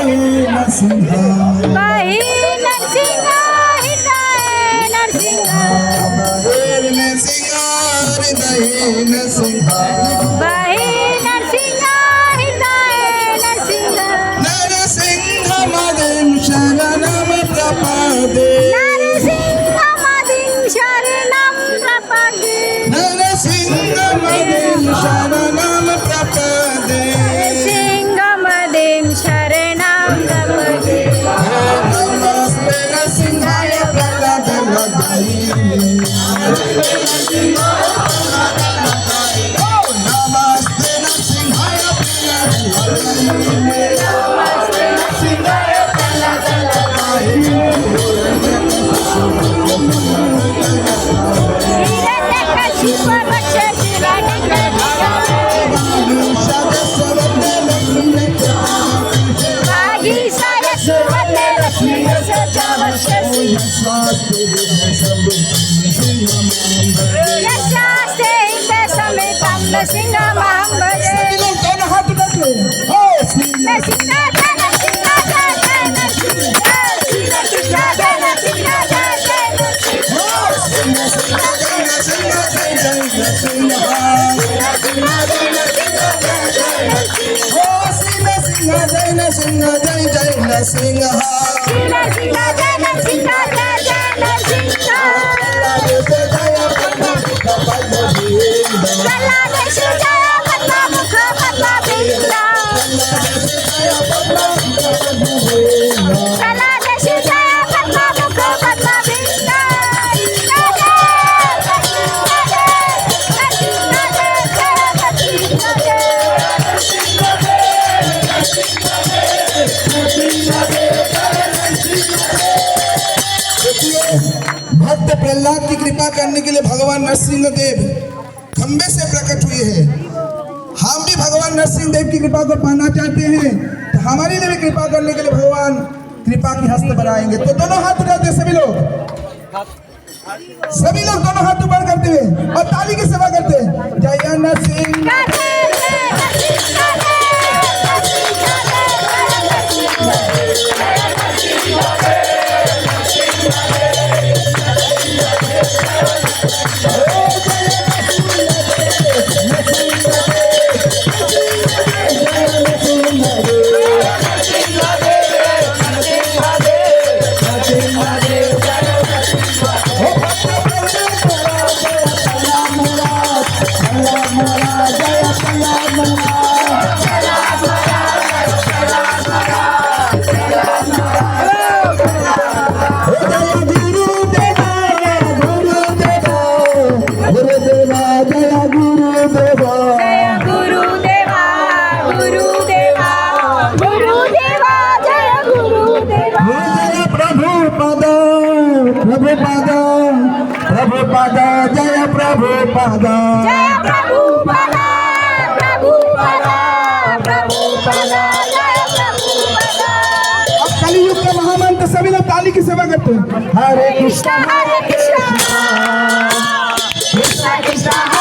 Narasimha by Narasimha हृदय नरसिंह बाहेर नरसिंह हृदय नरसिंह बाई नरसिंह हृदय नरसिंह नरसिंह मदिं शरणं प्रपदे नरसिंह मदिं शरणं प्रपद्ये नरसिंह मदिं शरणं प्रपदे नरसिंहमदिं शरणं प्रपद्ये नमस्ते नरसिंहाय प्रलदलदायि नमस्ते नरसिंहाय हिरण्यकशिप वागीशाय सुवर्ण लक्ष्मी सचवक्षसि यशास्ते समेतं नरसिंहमहं भजे दोनों हाथ उठाते हो नरसिंह जय नरसिंह जय जय नरसिंह नरसिंह जय नरसिंह जय जय जय नरसिंह जय जय नरसिंह नरसिंह जय नरसिंह जय जय नरसिंह जलादेश जय पद्ममुख पद्मविंद जलादेश जय पद्ममुख पद्मविंद भक्त प्रहलाद की कृपा करने के लिए भगवान नरसिंह देव खंबे से प्रकट हुए हैं। हम भी भगवान नरसिंह देव की कृपा को पाना चाहते हैं, तो हमारी लिए भी कृपा करने के लिए भगवान कृपा की हस्त बढ़ाएंगे। तो दोनों हाथ उठाते सभी लोग दोनों हाथ ऊपर करते हुए और ताली की सेवा करते हैं। जय नरसिंह प्रभुपाद जय प्रभुपाद जय प्रभुपाद प्रभुपाद प्रभुपाद जय प्रभुपाद। अब कलियुग का महामंत्र सभी लोग ताली की सेवा करते हैं। हरे कृष्ण हरे कृष्ण कृष्ण कृष्ण